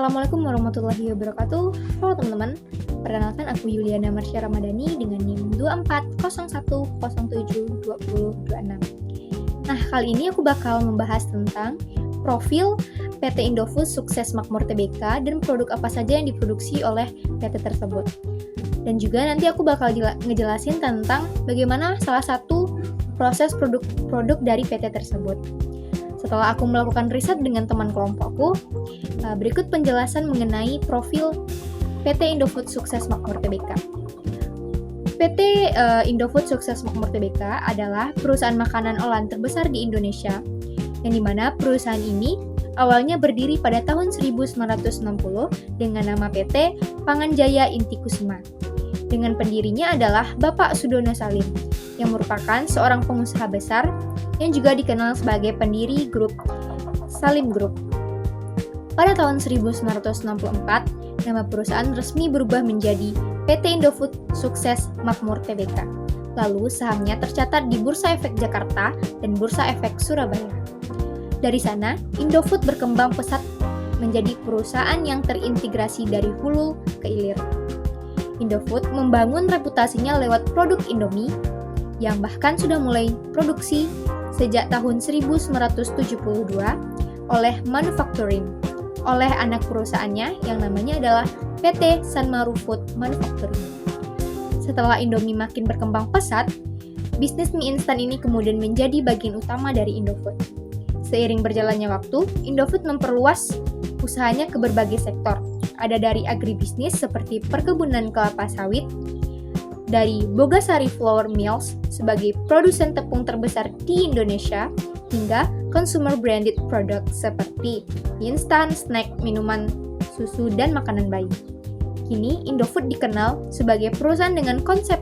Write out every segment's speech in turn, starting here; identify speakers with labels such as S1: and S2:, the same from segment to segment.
S1: Assalamualaikum warahmatullahi wabarakatuh. Halo teman-teman, perkenalkan aku Yuliana Marsya Ramadhani dengan NIM 2401072026. Nah, kali ini aku bakal membahas tentang profil PT Indofood Sukses Makmur Tbk dan produk apa saja yang diproduksi oleh PT tersebut. Dan juga nanti aku bakal ngejelasin tentang bagaimana salah satu proses produk dari PT tersebut. Setelah aku melakukan riset dengan teman kelompokku, berikut penjelasan mengenai profil PT Indofood Sukses Makmur Tbk. PT Indofood Sukses Makmur Tbk adalah perusahaan makanan olahan terbesar di Indonesia, yang dimana perusahaan ini awalnya berdiri pada tahun 1960 dengan nama PT Panganjaya Inti Kusuma. Dengan pendirinya adalah Bapak Sudono Salim, yang merupakan seorang pengusaha besar yang juga dikenal sebagai pendiri grup Salim Group. Pada tahun 1964, nama perusahaan resmi berubah menjadi PT Indofood Sukses Makmur Tbk. Lalu sahamnya tercatat di Bursa Efek Jakarta dan Bursa Efek Surabaya. Dari sana, Indofood berkembang pesat menjadi perusahaan yang terintegrasi dari hulu ke hilir. Indofood membangun reputasinya lewat produk Indomie yang bahkan sudah mulai produksi sejak tahun 1972 oleh Manufacturing, oleh anak perusahaannya yang namanya adalah PT Sanmaru Food Manufacturing. Setelah Indomie makin berkembang pesat, bisnis mie instan ini kemudian menjadi bagian utama dari Indofood. Seiring berjalannya waktu, Indofood memperluas usahanya ke berbagai sektor. Ada dari agribisnis seperti perkebunan kelapa sawit, dari Bogasari Flour Mills sebagai produsen tepung terbesar di Indonesia, hingga consumer branded product seperti mie instan, snack, minuman, susu, dan makanan bayi. Kini Indofood dikenal sebagai perusahaan dengan konsep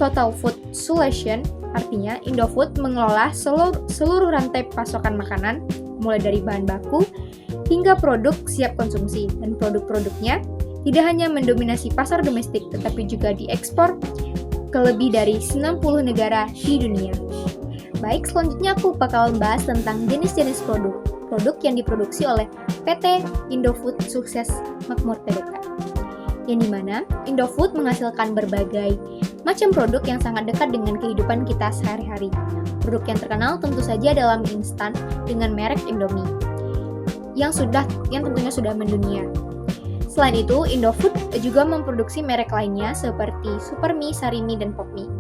S1: Total Food Solution, artinya Indofood mengelola seluruh rantai pasokan makanan, mulai dari bahan baku hingga produk siap konsumsi, dan produk-produknya tidak hanya mendominasi pasar domestik, tetapi juga diekspor ke lebih dari 90 negara di dunia. Baik, selanjutnya aku bakal membahas tentang jenis-jenis produk yang diproduksi oleh PT Indofood Sukses Makmur Tbk. Yang dimana Indofood menghasilkan berbagai macam produk yang sangat dekat dengan kehidupan kita sehari-hari. Produk yang terkenal tentu saja adalah mie instan dengan merek Indomie, yang tentunya sudah mendunia. Selain itu, Indofood juga memproduksi merek lainnya seperti Supermie, Sarimi, dan Popmie.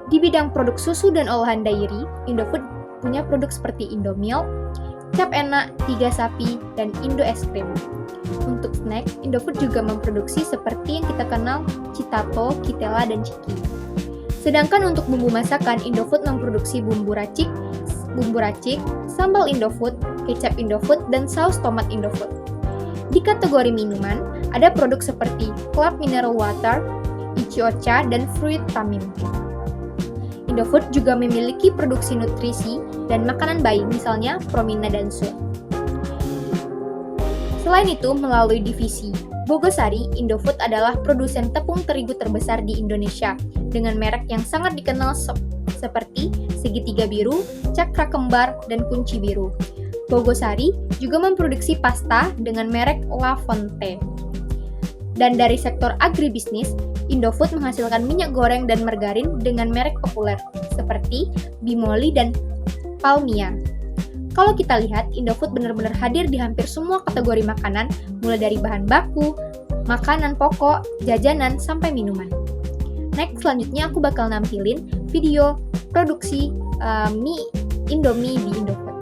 S1: Di bidang produk susu dan olahan dairy, Indofood punya produk seperti Indomilk, Cap Enak, Tiga Sapi, dan Indo Es Krim. Untuk snack, Indofood juga memproduksi seperti yang kita kenal Citato, Kitela, dan Ciki. Sedangkan untuk bumbu masakan, Indofood memproduksi bumbu racik, sambal Indofood, kecap Indofood, dan saus tomat Indofood. Di kategori minuman, ada produk seperti Club Mineral Water, Ichiocha, dan Fruit Tamim. Indofood juga memiliki produksi nutrisi dan makanan bayi, misalnya Promina dan Sur. Selain itu, melalui divisi Bogasari, Indofood adalah produsen tepung terigu terbesar di Indonesia dengan merek yang sangat dikenal seperti Segitiga Biru, Cakra Kembar, dan Kunci Biru. Bogasari juga memproduksi pasta dengan merek La Fonte. Dan dari sektor agribisnis, Indofood menghasilkan minyak goreng dan margarin dengan merek populer seperti Bimoli dan Palmia. Kalau kita lihat, Indofood benar-benar hadir di hampir semua kategori makanan, mulai dari bahan baku, makanan pokok, jajanan, sampai minuman. Next, selanjutnya aku bakal nampilin video produksi mie Indomie di Indofood.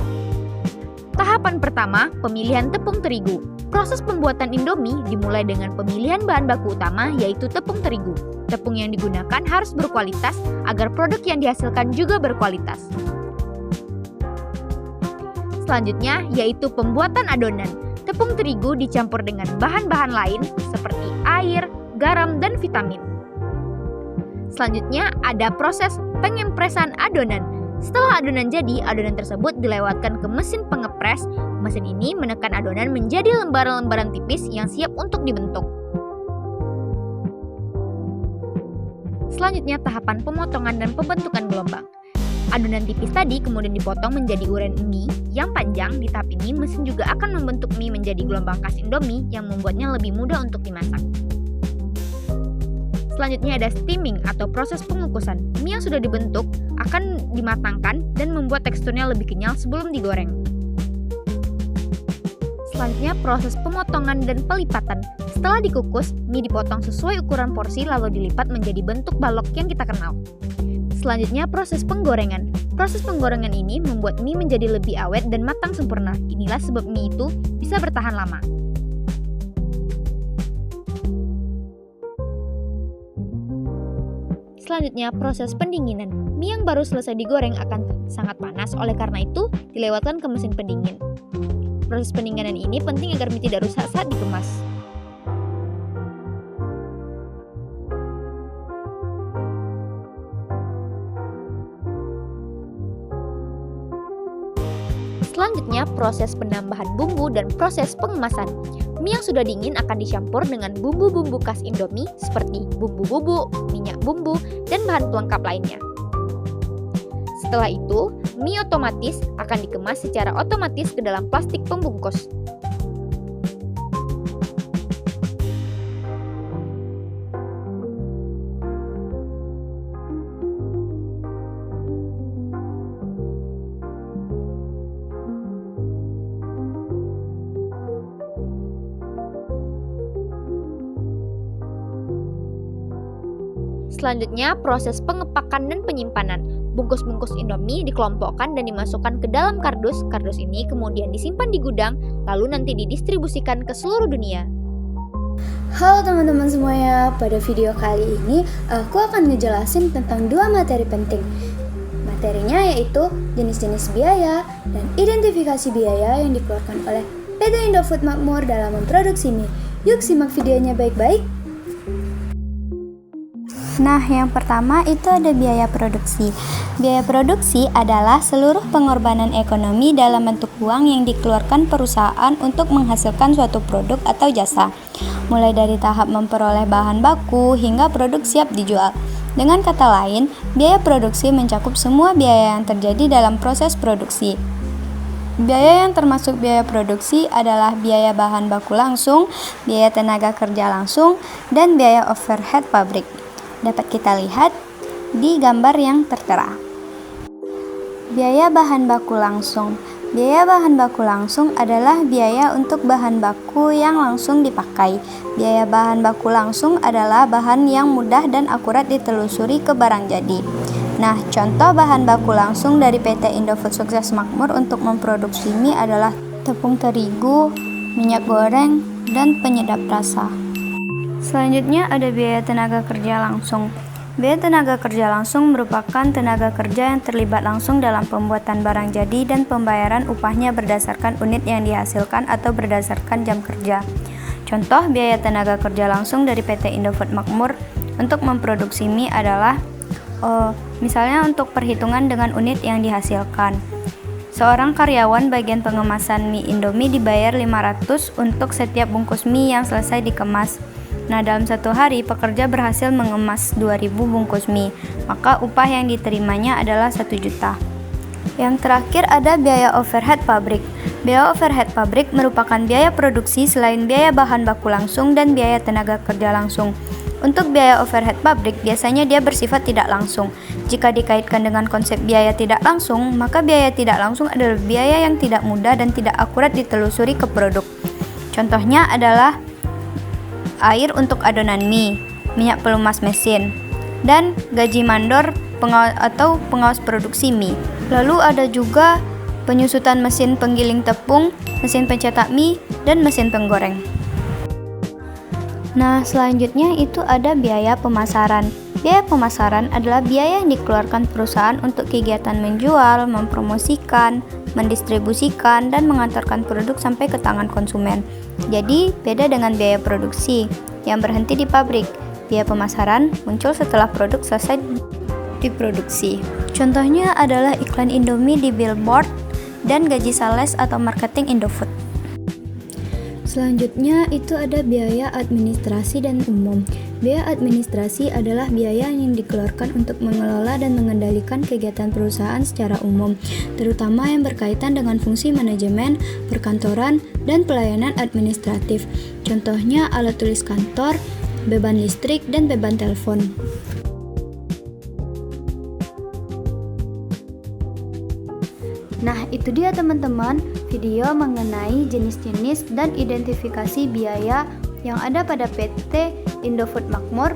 S2: Tahapan pertama, pemilihan tepung terigu. Proses pembuatan Indomie dimulai dengan pemilihan bahan baku utama, yaitu tepung terigu. Tepung yang digunakan harus berkualitas agar produk yang dihasilkan juga berkualitas. Selanjutnya, yaitu pembuatan adonan. Tepung terigu dicampur dengan bahan-bahan lain seperti air, garam, dan vitamin. Selanjutnya, ada proses pengempresan adonan. Setelah adonan jadi, adonan tersebut dilewatkan ke mesin pengepres. Mesin ini menekan adonan menjadi lembaran-lembaran tipis yang siap untuk dibentuk. Selanjutnya, tahapan pemotongan dan pembentukan gelombang. Adonan tipis tadi kemudian dipotong menjadi uren mie yang panjang. Di tahap ini mesin juga akan membentuk mie menjadi gelombang khas Indomie yang membuatnya lebih mudah untuk dimasak. Selanjutnya ada steaming atau proses pengukusan. Mie yang sudah dibentuk akan dimatangkan dan membuat teksturnya lebih kenyal sebelum digoreng. Selanjutnya proses pemotongan dan pelipatan. Setelah dikukus, mie dipotong sesuai ukuran porsi lalu dilipat menjadi bentuk balok yang kita kenal. Selanjutnya proses penggorengan. Proses penggorengan ini membuat mie menjadi lebih awet dan matang sempurna. Inilah sebab mie itu bisa bertahan lama. Selanjutnya proses pendinginan. Mie yang baru selesai digoreng akan sangat panas, oleh karena itu dilewatkan ke mesin pendingin. Proses pendinginan ini penting agar mie tidak rusak saat dikemas. Selanjutnya, proses penambahan bumbu dan proses pengemasan. Mie yang sudah dingin akan dicampur dengan bumbu-bumbu khas Indomie seperti bumbu bubuk, minyak bumbu, dan bahan pelengkap lainnya. Setelah itu, mie otomatis akan dikemas secara otomatis ke dalam plastik pembungkus. Selanjutnya, proses pengepakan dan penyimpanan. Bungkus-bungkus Indomie dikelompokkan dan dimasukkan ke dalam kardus. Kardus ini kemudian disimpan di gudang, lalu nanti didistribusikan ke seluruh dunia.
S3: Halo teman-teman semuanya, pada video kali ini aku akan ngejelasin tentang dua materi penting. Materinya yaitu jenis-jenis biaya dan identifikasi biaya yang dikeluarkan oleh PT Indofood Makmur dalam memproduksi mie. Yuk simak videonya baik-baik. Nah, yang pertama itu ada biaya produksi. Biaya produksi adalah seluruh pengorbanan ekonomi dalam bentuk uang yang dikeluarkan perusahaan untuk menghasilkan suatu produk atau jasa, mulai dari tahap memperoleh bahan baku hingga produk siap dijual. Dengan kata lain, biaya produksi mencakup semua biaya yang terjadi dalam proses produksi. Biaya yang termasuk biaya produksi adalah biaya bahan baku langsung, biaya tenaga kerja langsung, dan biaya overhead pabrik. Dapat kita lihat di gambar yang tertera. Biaya bahan baku langsung. Biaya bahan baku langsung adalah biaya untuk bahan baku yang langsung dipakai. Biaya bahan baku langsung adalah bahan yang mudah dan akurat ditelusuri ke barang jadi. Nah, contoh bahan baku langsung dari PT Indofood Sukses Makmur untuk memproduksi mie adalah tepung terigu, minyak goreng, dan penyedap rasa. Selanjutnya ada biaya tenaga kerja langsung. Biaya tenaga kerja langsung merupakan tenaga kerja yang terlibat langsung dalam pembuatan barang jadi dan pembayaran upahnya berdasarkan unit yang dihasilkan atau berdasarkan jam kerja. Contoh biaya tenaga kerja langsung dari PT Indofood Makmur untuk memproduksi mie adalah misalnya untuk perhitungan dengan unit yang dihasilkan. Seorang karyawan bagian pengemasan mie Indomie dibayar 500 untuk setiap bungkus mie yang selesai dikemas. Nah, dalam satu hari pekerja berhasil mengemas 2000 bungkus mie, maka upah yang diterimanya adalah 1 juta. Yang terakhir ada biaya overhead pabrik. Biaya overhead pabrik merupakan biaya produksi selain biaya bahan baku langsung dan biaya tenaga kerja langsung. Untuk biaya overhead pabrik biasanya dia bersifat tidak langsung. Jika dikaitkan dengan konsep biaya tidak langsung, maka biaya tidak langsung adalah biaya yang tidak mudah dan tidak akurat ditelusuri ke produk. Contohnya adalah air untuk adonan mie, minyak pelumas mesin, dan gaji mandor pengawas produksi mie. Lalu ada juga penyusutan mesin penggiling tepung, mesin pencetak mie, dan mesin penggoreng. Nah, selanjutnya itu ada biaya pemasaran. Biaya pemasaran adalah biaya yang dikeluarkan perusahaan untuk kegiatan menjual, mempromosikan, mendistribusikan, dan mengantarkan produk sampai ke tangan konsumen. Jadi, beda dengan biaya produksi yang berhenti di pabrik. Biaya pemasaran muncul setelah produk selesai diproduksi. Contohnya adalah iklan Indomie di billboard dan gaji sales atau marketing Indofood. Selanjutnya itu ada biaya administrasi dan umum. Biaya administrasi adalah biaya yang dikeluarkan untuk mengelola dan mengendalikan kegiatan perusahaan secara umum, terutama yang berkaitan dengan fungsi manajemen, perkantoran, dan pelayanan administratif. Contohnya alat tulis kantor, beban listrik, dan beban telepon. Nah, itu dia teman-teman, video mengenai jenis-jenis dan identifikasi biaya yang ada pada PT Indofood Makmur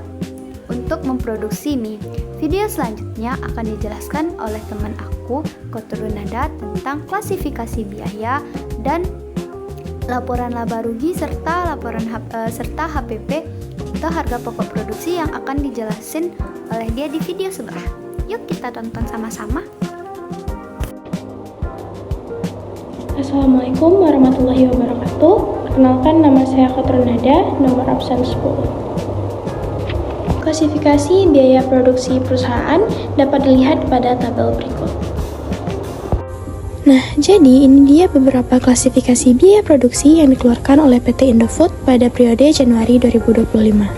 S3: untuk memproduksi mie. Video selanjutnya akan dijelaskan oleh teman aku, Kotrunada, tentang klasifikasi biaya dan laporan laba rugi serta serta HPP atau harga pokok produksi yang akan dijelasin oleh dia di video sebelah. Yuk kita tonton sama-sama.
S4: Assalamualaikum warahmatullahi wabarakatuh. Perkenalkan, nama saya Kotrunada, nomor absen 10. Klasifikasi biaya produksi perusahaan dapat dilihat pada tabel berikut. Nah, jadi ini dia beberapa klasifikasi biaya produksi yang dikeluarkan oleh PT Indofood pada periode Januari 2025.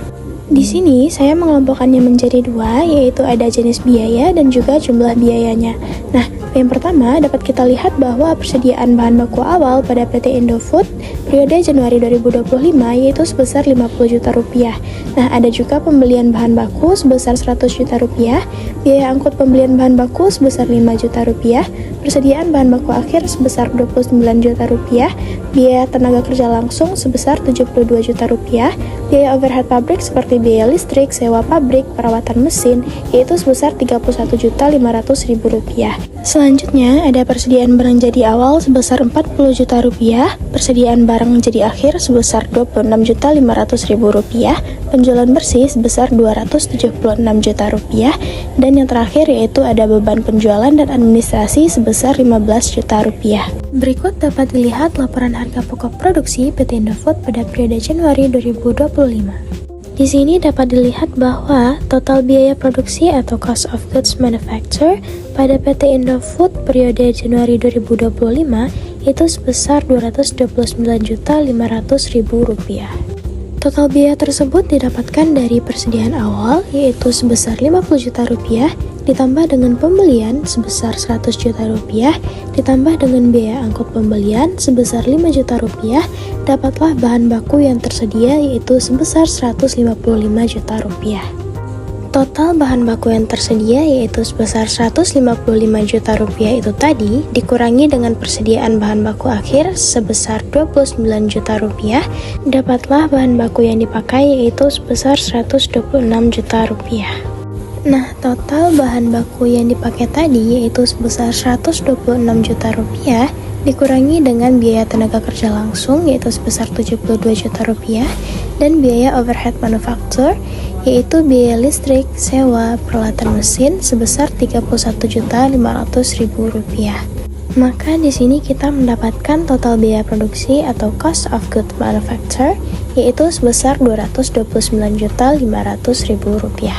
S4: Di sini saya mengelompokkannya menjadi dua, yaitu ada jenis biaya dan juga jumlah biayanya. Nah, yang pertama dapat kita lihat bahwa persediaan bahan baku awal pada PT Indofood periode Januari 2025 yaitu sebesar 50 juta rupiah. Nah, ada juga pembelian bahan baku sebesar 100 juta rupiah, biaya angkut pembelian bahan baku sebesar 5 juta rupiah, persediaan bahan baku akhir sebesar 29 juta rupiah, biaya tenaga kerja langsung sebesar 72 juta rupiah, biaya overhead pabrik seperti biaya listrik, sewa pabrik, perawatan mesin yaitu sebesar 31.500.000 rupiah. Selanjutnya ada persediaan barang jadi awal sebesar 40 juta rupiah, persediaan barang jadi akhir sebesar 26.500.000 rupiah, penjualan bersih sebesar 276 juta rupiah, dan yang terakhir yaitu ada beban penjualan dan administrasi sebesar 15 juta rupiah. Berikut dapat dilihat laporan harga pokok produksi PT Indofood pada periode Januari 2025. Di sini dapat dilihat bahwa total biaya produksi atau cost of goods manufacture pada PT Indofood periode Januari 2025 itu sebesar Rp229.500.000. Total biaya tersebut didapatkan dari persediaan awal yaitu sebesar Rp50 juta, ditambah dengan pembelian sebesar Rp100 juta, ditambah dengan biaya angkut pembelian sebesar Rp5 juta, dapatlah bahan baku yang tersedia yaitu sebesar Rp155 juta. Total bahan baku yang tersedia yaitu sebesar Rp155 juta itu tadi dikurangi dengan persediaan bahan baku akhir sebesar Rp29 juta, dapatlah bahan baku yang dipakai yaitu sebesar Rp126 juta. Nah, total bahan baku yang dipakai tadi yaitu sebesar Rp126 juta dikurangi dengan biaya tenaga kerja langsung yaitu sebesar Rp72 juta dan biaya overhead manufaktur yaitu biaya listrik, sewa, peralatan mesin sebesar Rp31.500.000. Maka di sini kita mendapatkan total biaya produksi atau cost of goods manufacture yaitu sebesar Rp229.500.000.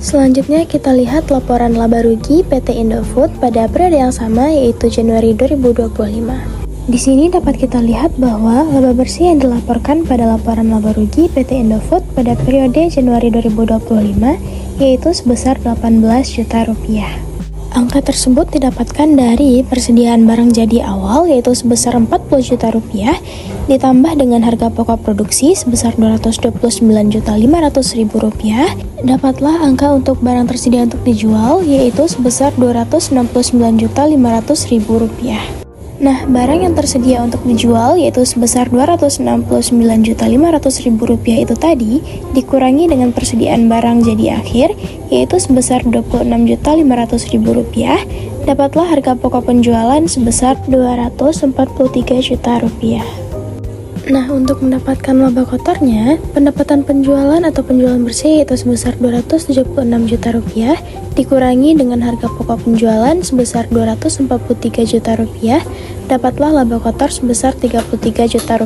S4: Selanjutnya kita lihat laporan laba rugi PT Indofood pada periode yang sama yaitu Januari 2025. Di sini dapat kita lihat bahwa laba bersih yang dilaporkan pada laporan laba rugi PT Indofood pada periode Januari 2025 yaitu sebesar Rp18 juta. Angka tersebut didapatkan dari persediaan barang jadi awal yaitu sebesar Rp40 juta, ditambah dengan harga pokok produksi sebesar Rp229.500.000, dapatlah angka untuk barang tersedia untuk dijual yaitu sebesar Rp269.500.000. Nah, barang yang tersedia untuk dijual yaitu sebesar Rp269.500.000 itu tadi dikurangi dengan persediaan barang jadi akhir yaitu sebesar Rp26.500.000, dapatlah harga pokok penjualan sebesar Rp243 juta. Nah, untuk mendapatkan laba kotornya, pendapatan penjualan atau penjualan bersih yaitu sebesar Rp276 juta dikurangi dengan harga pokok penjualan sebesar Rp243 juta, dapatlah laba kotor sebesar Rp33 juta.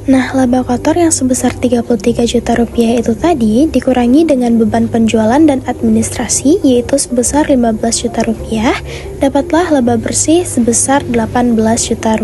S4: Nah, laba kotor yang sebesar Rp33 juta itu tadi dikurangi dengan beban penjualan dan administrasi yaitu sebesar Rp15 juta, dapatlah laba bersih sebesar Rp18 juta.